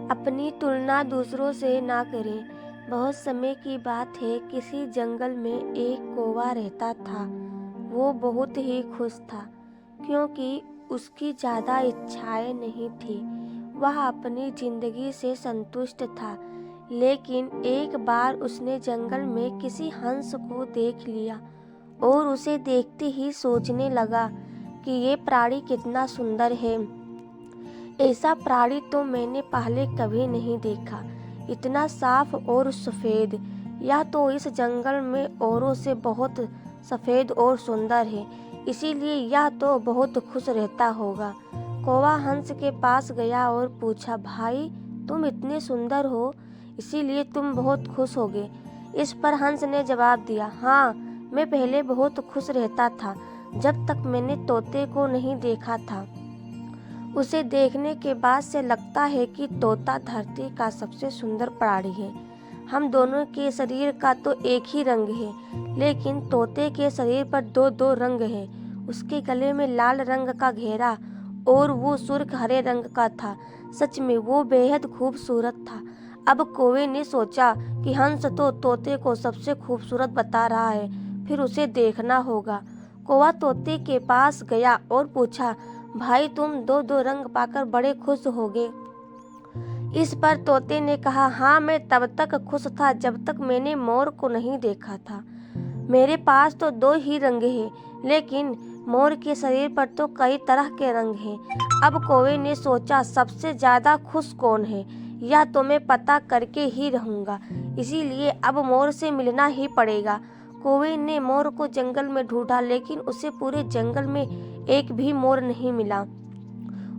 अपनी तुलना दूसरों से ना करें। बहुत समय की बात है, किसी जंगल में एक कौवा रहता था। वो बहुत ही खुश था क्योंकि उसकी ज़्यादा इच्छाएं नहीं थी। वह अपनी ज़िंदगी से संतुष्ट था। लेकिन एक बार उसने जंगल में किसी हंस को देख लिया और उसे देखते ही सोचने लगा कि ये प्राणी कितना सुंदर है। ऐसा प्राणी तो मैंने पहले कभी नहीं देखा, इतना साफ और सफ़ेद। यह तो इस जंगल में औरों से बहुत सफ़ेद और सुंदर है, इसीलिए यह तो बहुत खुश रहता होगा। कौवा हंस के पास गया और पूछा, भाई तुम इतने सुंदर हो, इसीलिए तुम बहुत खुश होगे। इस पर हंस ने जवाब दिया, हाँ, मैं पहले बहुत खुश रहता था जब तक मैंने तोते को नहीं देखा था। उसे देखने के बाद से लगता है कि तोता धरती का सबसे सुंदर प्राणी है। हम दोनों के शरीर का तो एक ही रंग है, लेकिन तोते के शरीर पर दो दो रंग हैं। उसके गले में लाल रंग का घेरा और वो सुर्ख हरे रंग का था। सच में वो बेहद खूबसूरत था। अब कौवे ने सोचा कि हंस तो तोते को सबसे खूबसूरत बता रहा है, फिर उसे देखना होगा। कौवा तोते के पास गया और पूछा, भाई तुम दो दो रंग पाकर बड़े खुश होगे। इस पर तोते ने कहा, हाँ, मैं तब तक खुश था जब तक मैंने मोर को नहीं देखा था। मेरे पास तो दो ही रंग हैं, लेकिन मोर के शरीर पर तो कई तरह के रंग हैं। अब कौवे ने सोचा, सबसे ज़्यादा खुश कौन है, यह तो मैं पता करके ही रहूँगा। इसीलिए अब मोर से मिलना ही पड़ेगा। कौवे ने मोर को जंगल में ढूंढा, लेकिन उसे पूरे जंगल में एक भी मोर नहीं मिला।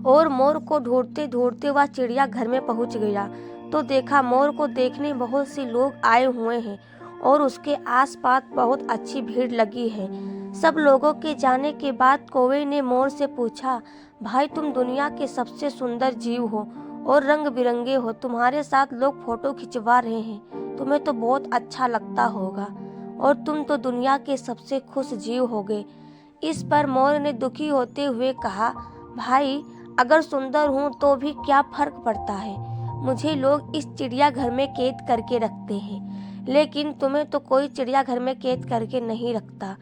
और मोर को ढूंढते ढूंढते वह चिड़ियाघर में पहुंच गया तो देखा मोर को देखने बहुत से लोग आए हुए हैं और उसके आसपास बहुत अच्छी भीड़ लगी है। सब लोगों के जाने के बाद कौवे ने मोर से पूछा, भाई तुम दुनिया के सबसे सुंदर जीव हो और रंग बिरंगे हो, तुम्हारे साथ लोग फोटो खिंचवा रहे हैं, तुम्हें तो बहुत अच्छा लगता होगा और तुम तो दुनिया के सबसे खुश जीव होगे। इस पर मोर ने दुखी होते हुए कहा, भाई अगर सुंदर हूँ तो भी क्या फर्क पड़ता है, मुझे लोग इस चिड़ियाघर में कैद करके रखते हैं, लेकिन तुम्हें तो कोई चिड़ियाघर में कैद करके नहीं रखता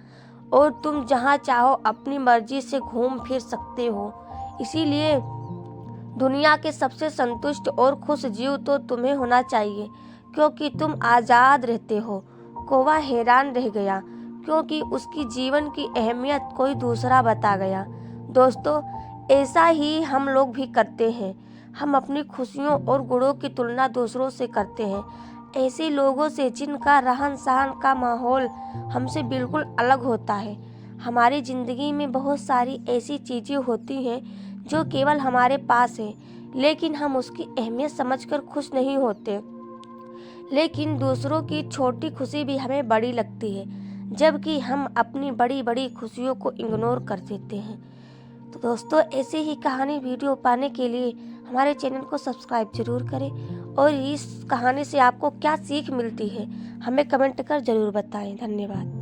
और तुम जहाँ चाहो अपनी मर्जी से घूम फिर सकते हो। इसीलिए दुनिया के सबसे संतुष्ट और खुश जीव तो तुम्हें होना चाहिए, क्योंकि तुम आज़ाद रहते हो। कौवा हैरान रह गया क्योंकि उसकी जीवन की अहमियत कोई दूसरा बता गया। दोस्तों, ऐसा ही हम लोग भी करते हैं। हम अपनी खुशियों और गुणों की तुलना दूसरों से करते हैं, ऐसे लोगों से जिनका रहन सहन का माहौल हमसे बिल्कुल अलग होता है। हमारी ज़िंदगी में बहुत सारी ऐसी चीज़ें होती हैं जो केवल हमारे पास है, लेकिन हम उसकी अहमियत समझकर खुश नहीं होते। लेकिन दूसरों की छोटी खुशी भी हमें बड़ी लगती है, जबकि हम अपनी बड़ी बड़ी खुशियों को इग्नोर कर देते हैं। तो दोस्तों, ऐसे ही कहानी वीडियो पाने के लिए हमारे चैनल को सब्सक्राइब जरूर करें और इस कहानी से आपको क्या सीख मिलती है हमें कमेंट कर ज़रूर बताएं। धन्यवाद।